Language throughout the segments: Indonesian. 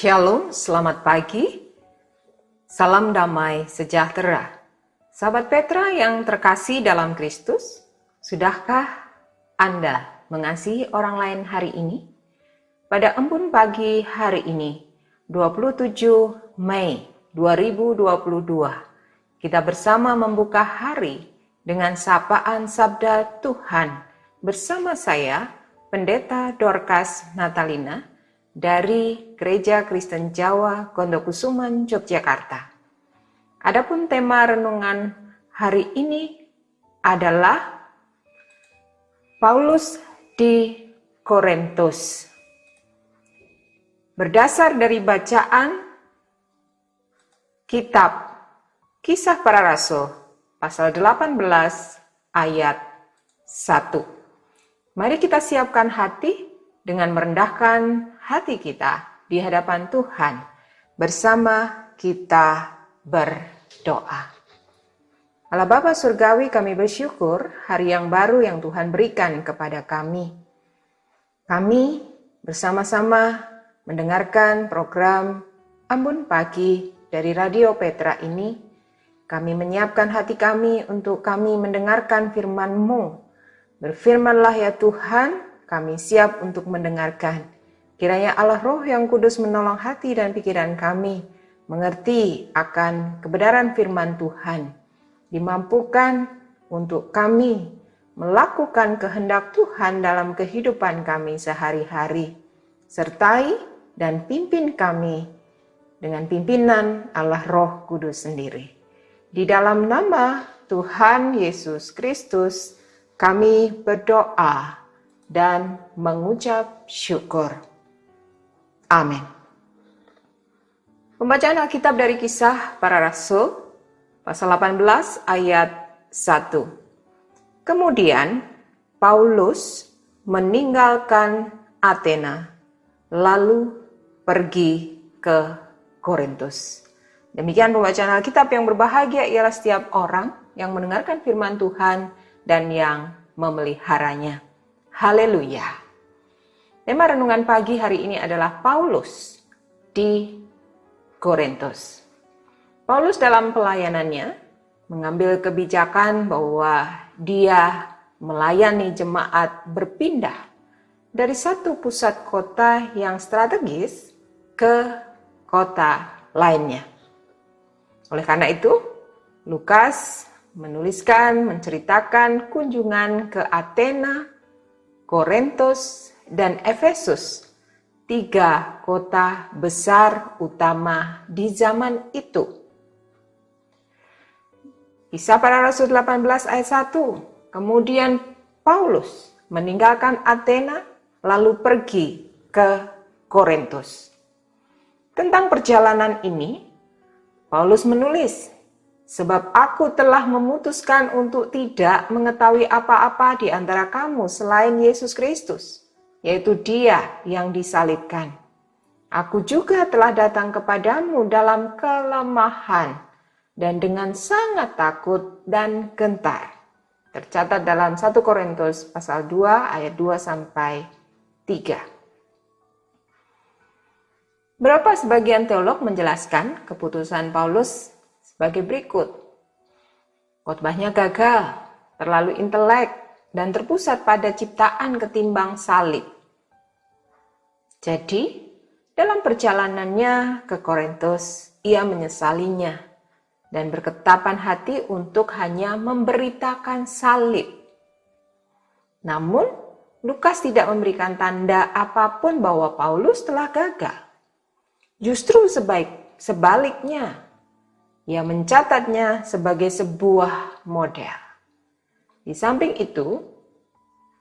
Shalom, selamat pagi. Salam damai sejahtera. Sahabat Petra yang terkasih dalam Kristus, sudahkah Anda mengasihi orang lain hari ini? Pada embun pagi hari ini, 27 Mei 2022, kita bersama membuka hari dengan sapaan Sabda Tuhan bersama saya, Pendeta Dorcas Natalina, dari Gereja Kristen Jawa Gondokusuman, Yogyakarta. Adapun tema renungan hari ini adalah Paulus di Korintus. Berdasar dari bacaan kitab Kisah Para Rasul pasal 18 ayat 1. Mari kita siapkan hati dengan merendahkan hati kita di hadapan Tuhan. Bersama kita berdoa. Allah Bapa Surgawi, kami bersyukur hari yang baru yang Tuhan berikan kepada kami. Kami bersama-sama mendengarkan program Ambon Pagi dari Radio Petra ini. Kami menyiapkan hati kami untuk kami mendengarkan firman-Mu. Berfirmanlah ya Tuhan, kami siap untuk mendengarkan. Kiranya Allah Roh yang Kudus menolong hati dan pikiran kami mengerti akan kebenaran firman Tuhan. Dimampukan untuk kami melakukan kehendak Tuhan dalam kehidupan kami sehari-hari. Sertai dan pimpin kami dengan pimpinan Allah Roh Kudus sendiri. Di dalam nama Tuhan Yesus Kristus kami berdoa dan mengucap syukur. Amin. Pembacaan Alkitab dari Kisah Para Rasul, pasal 18 ayat 1. Kemudian Paulus meninggalkan Athena, lalu pergi ke Korintus. Demikian pembacaan Alkitab yang berbahagia ialah setiap orang yang mendengarkan firman Tuhan dan yang memeliharanya. Haleluya. Tema renungan pagi hari ini adalah Paulus di Korintus. Paulus dalam pelayanannya mengambil kebijakan bahwa dia melayani jemaat berpindah dari satu pusat kota yang strategis ke kota lainnya. Oleh karena itu, Lukas menceritakan kunjungan ke Athena, Korintus, dan Efesus, 3 kota besar utama di zaman itu. Kisah Para Rasul 18 ayat 1. Kemudian Paulus meninggalkan Athena lalu pergi ke Korintus. Tentang perjalanan ini, Paulus menulis, sebab aku telah memutuskan untuk tidak mengetahui apa-apa di antara kamu selain Yesus Kristus, yaitu Dia yang disalibkan. Aku juga telah datang kepadamu dalam kelemahan dan dengan sangat takut dan gentar. Tercatat dalam 1 Korintus pasal 2 ayat 2 sampai 3. Beberapa sebagian teolog menjelaskan keputusan Paulus sebagai berikut. Khotbahnya gagal, terlalu intelek, dan terpusat pada ciptaan ketimbang salib. Jadi, dalam perjalanannya ke Korintus, ia menyesalinya dan berketapan hati untuk hanya memberitakan salib. Namun, Lukas tidak memberikan tanda apapun bahwa Paulus telah gagal. Justru sebaliknya, ia mencatatnya sebagai sebuah model. Di samping itu,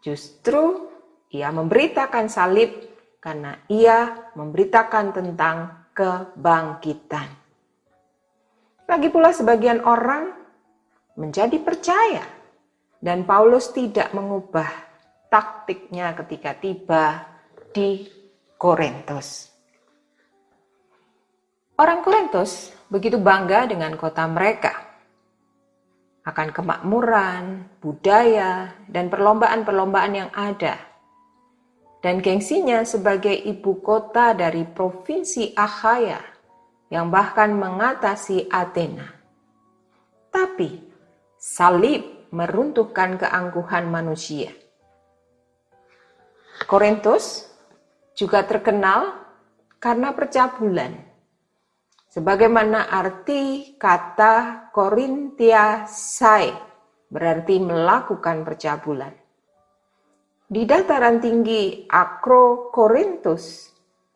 justru ia memberitakan salib karena ia memberitakan tentang kebangkitan. Lagi pula sebagian orang menjadi percaya dan Paulus tidak mengubah taktiknya ketika tiba di Korintus. Orang Korintus begitu bangga dengan kota mereka, akan kemakmuran, budaya, dan perlombaan-perlombaan yang ada. dan gengsinya sebagai ibu kota dari provinsi Akhaya yang bahkan mengatasi Athena. Tapi salib meruntuhkan keangkuhan manusia. Korintus juga terkenal karena percabulan. Sebagaimana arti kata Korintiasai berarti melakukan percabulan. Di dataran tinggi Akrokorintus,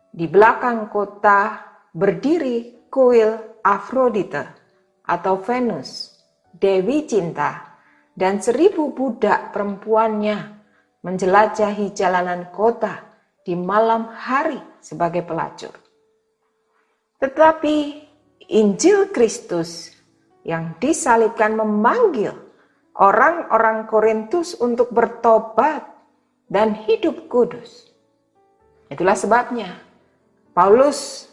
di belakang kota berdiri kuil Afrodite atau Venus, Dewi Cinta, dan 1.000 budak perempuannya menjelajahi jalanan kota di malam hari sebagai pelacur. Tetapi Injil Kristus yang disalibkan memanggil orang-orang Korintus untuk bertobat dan hidup kudus. Itulah sebabnya Paulus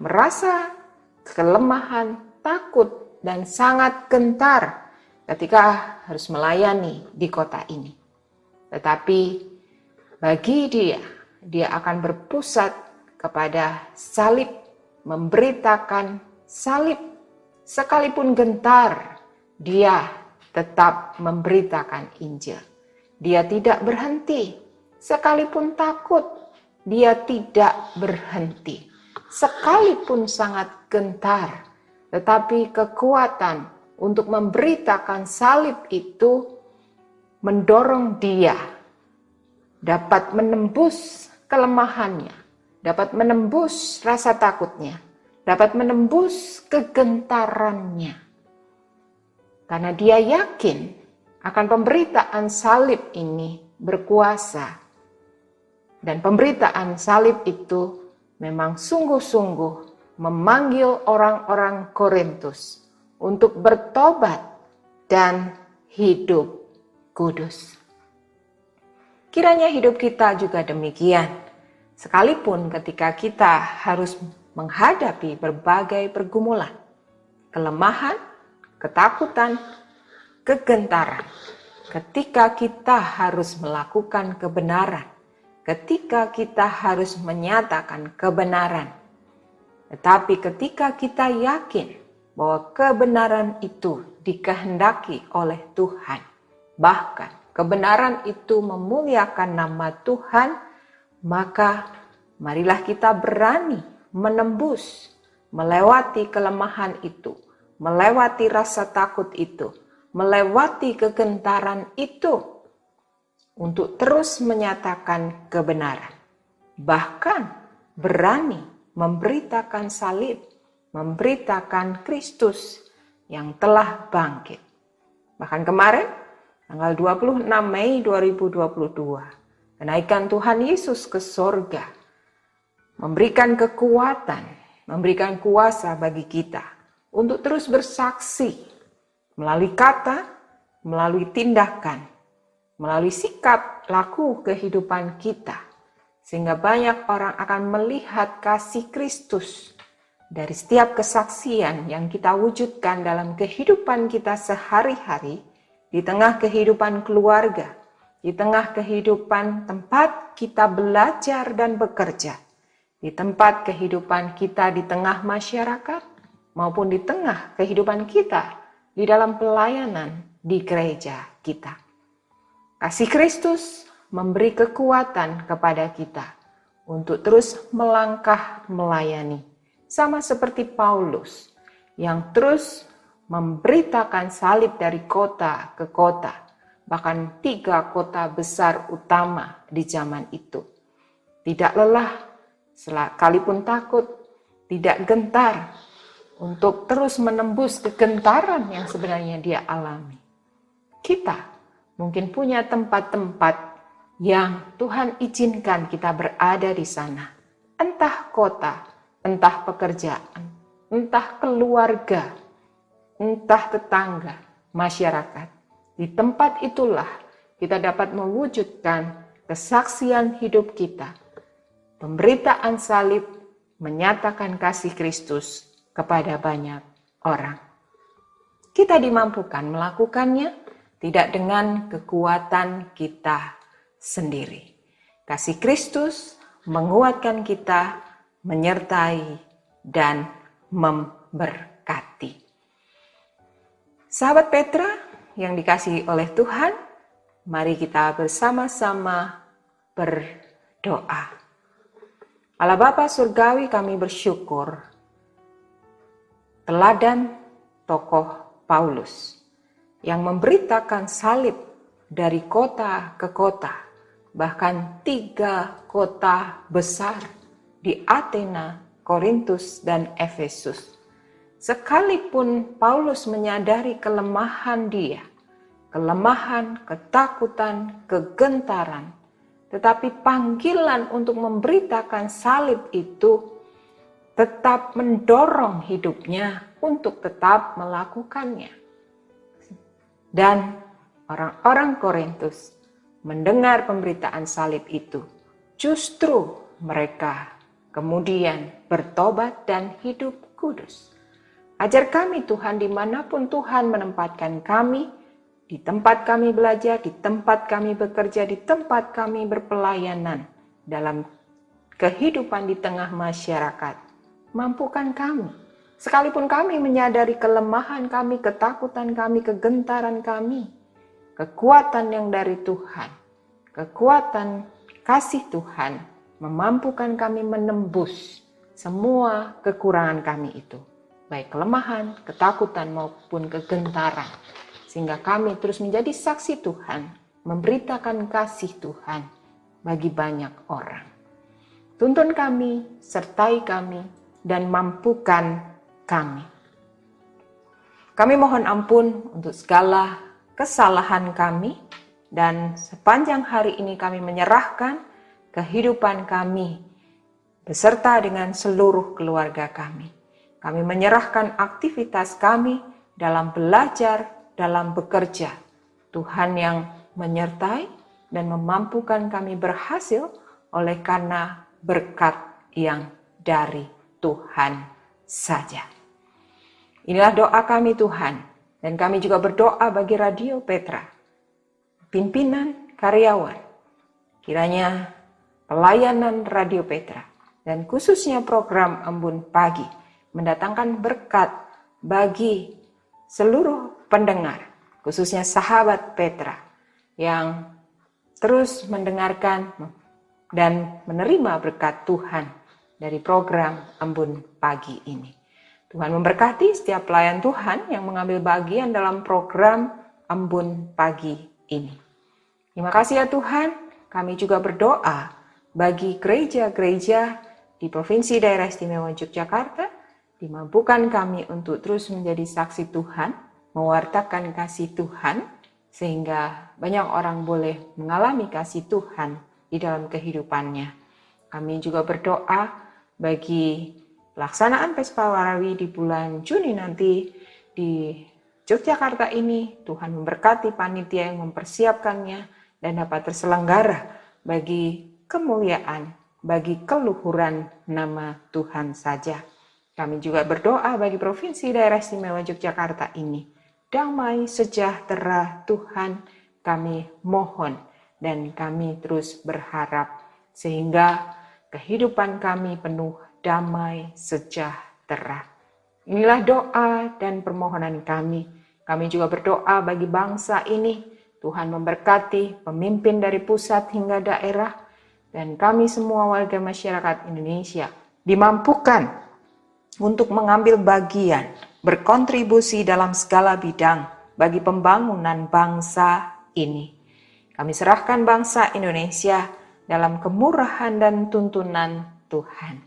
merasa kelemahan, takut, dan sangat gentar ketika harus melayani di kota ini. Tetapi bagi dia akan berpusat kepada salib, memberitakan salib. Sekalipun gentar, dia tetap memberitakan Injil. Dia tidak berhenti. Sekalipun takut, dia tidak berhenti. Sekalipun sangat gentar, tetapi kekuatan untuk memberitakan salib itu mendorong dia dapat menembus kelemahannya, dapat menembus rasa takutnya, dapat menembus kegentarannya. Karena dia yakin akan pemberitaan salib ini berkuasa. Dan pemberitaan salib itu memang sungguh-sungguh memanggil orang-orang Korintus untuk bertobat dan hidup kudus. Kiranya hidup kita juga demikian. Sekalipun ketika kita harus menghadapi berbagai pergumulan, kelemahan, ketakutan, kegentaran, ketika kita harus melakukan kebenaran, ketika kita harus menyatakan kebenaran. Tetapi ketika kita yakin bahwa kebenaran itu dikehendaki oleh Tuhan, bahkan kebenaran itu memuliakan nama Tuhan, maka marilah kita berani menembus, melewati kelemahan itu, melewati rasa takut itu, melewati kegentaran itu untuk terus menyatakan kebenaran. Bahkan berani memberitakan salib, memberitakan Kristus yang telah bangkit. Bahkan kemarin, tanggal 26 Mei 2022, kenaikan Tuhan Yesus ke sorga, memberikan kekuatan, memberikan kuasa bagi kita untuk terus bersaksi melalui kata, melalui tindakan, melalui sikap laku kehidupan kita, sehingga banyak orang akan melihat kasih Kristus dari setiap kesaksian yang kita wujudkan dalam kehidupan kita sehari-hari, di tengah kehidupan keluarga, di tengah kehidupan tempat kita belajar dan bekerja, di tempat kehidupan kita di tengah masyarakat, maupun di tengah kehidupan kita di dalam pelayanan di gereja kita. Kasih Kristus memberi kekuatan kepada kita untuk terus melangkah melayani. Sama seperti Paulus yang terus memberitakan salib dari kota ke kota, bahkan 3 kota besar utama di zaman itu. Tidak lelah, sekalipun takut, tidak gentar, untuk terus menembus kegentaran yang sebenarnya dia alami. Kita mungkin punya tempat-tempat yang Tuhan izinkan kita berada di sana. Entah kota, entah pekerjaan, entah keluarga, entah tetangga, masyarakat. Di tempat itulah kita dapat mewujudkan kesaksian hidup kita. Pemberitaan salib menyatakan kasih Kristus kepada banyak orang. Kita dimampukan melakukannya tidak dengan kekuatan kita sendiri. Kasih Kristus menguatkan kita, menyertai, dan memberkati. Sahabat Petra yang dikasihi oleh Tuhan, mari kita bersama-sama berdoa. Allah Bapa Surgawi, kami bersyukur teladan tokoh Paulus yang memberitakan salib dari kota ke kota, bahkan 3 kota besar di Athena, Korintus, dan Efesus. Sekalipun Paulus menyadari kelemahan dia, kelemahan, ketakutan, kegentaran, tetapi panggilan untuk memberitakan salib itu tetap mendorong hidupnya untuk tetap melakukannya. Dan orang-orang Korintus mendengar pemberitaan salib itu, justru mereka kemudian bertobat dan hidup kudus. Ajar kami Tuhan, dimanapun Tuhan menempatkan kami, di tempat kami belajar, di tempat kami bekerja, di tempat kami berpelayanan, dalam kehidupan di tengah masyarakat. Mampukan kami, sekalipun kami menyadari kelemahan kami, ketakutan kami, kegentaran kami, kekuatan yang dari Tuhan, kekuatan kasih Tuhan, memampukan kami menembus semua kekurangan kami itu, baik kelemahan, ketakutan maupun kegentaran. Sehingga kami terus menjadi saksi Tuhan, memberitakan kasih Tuhan bagi banyak orang. Tuntun kami, sertai kami, dan mampukan kami. Kami mohon ampun untuk segala kesalahan kami, dan sepanjang hari ini kami menyerahkan kehidupan kami beserta dengan seluruh keluarga kami. Kami menyerahkan aktivitas kami dalam belajar, dalam bekerja. Tuhan yang menyertai dan memampukan kami berhasil oleh karena berkat yang dari Tuhan saja. Inilah doa kami Tuhan, dan kami juga berdoa bagi Radio Petra, pimpinan, karyawan. Kiranya pelayanan Radio Petra dan khususnya program Embun Pagi mendatangkan berkat bagi seluruh pendengar, khususnya sahabat Petra yang terus mendengarkan dan menerima berkat Tuhan dari program Embun Pagi ini. Tuhan memberkati setiap pelayan Tuhan yang mengambil bagian dalam program Embun Pagi ini. Terima kasih ya Tuhan, kami juga berdoa bagi gereja-gereja di Provinsi Daerah Istimewa Yogyakarta, dimampukan kami untuk terus menjadi saksi Tuhan, mewartakan kasih Tuhan, sehingga banyak orang boleh mengalami kasih Tuhan di dalam kehidupannya. Kami juga berdoa bagi pelaksanaan Pespa Warawi di bulan Juni nanti di Yogyakarta ini. Tuhan memberkati panitia yang mempersiapkannya dan dapat terselenggara bagi kemuliaan, bagi keluhuran nama Tuhan saja. Kami juga berdoa bagi Provinsi Daerah Istimewa Yogyakarta ini. Damai sejahtera Tuhan kami mohon dan kami terus berharap sehingga kehidupan kami penuh damai sejahtera. Inilah doa dan permohonan kami. Kami juga berdoa bagi bangsa ini. Tuhan memberkati pemimpin dari pusat hingga daerah dan kami semua warga masyarakat Indonesia dimampukan untuk mengambil bagian, berkontribusi dalam segala bidang bagi pembangunan bangsa ini. Kami serahkan bangsa Indonesia dalam kemurahan dan tuntunan Tuhan.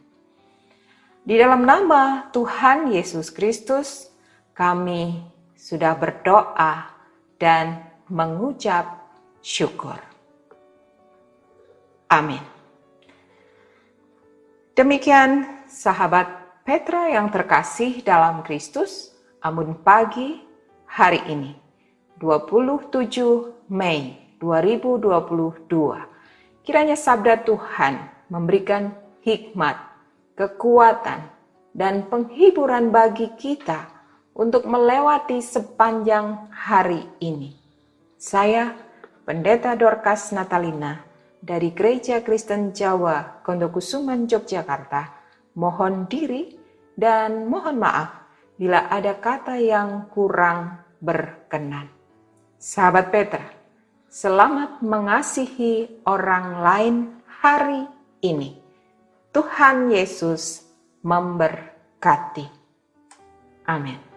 Di dalam nama Tuhan Yesus Kristus, kami sudah berdoa dan mengucap syukur. Amin. Demikian sahabat Petra yang terkasih dalam Kristus, Embun Pagi hari ini, 27 Mei 2022. Kiranya sabda Tuhan memberikan hikmat, kekuatan, dan penghiburan bagi kita untuk melewati sepanjang hari ini. Saya, Pendeta Dorcas Natalina, dari Gereja Kristen Jawa Kondokusuman Yogyakarta mohon diri dan mohon maaf bila ada kata yang kurang berkenan. Sahabat Petra, selamat mengasihi orang lain hari ini. Tuhan Yesus memberkati. Amin.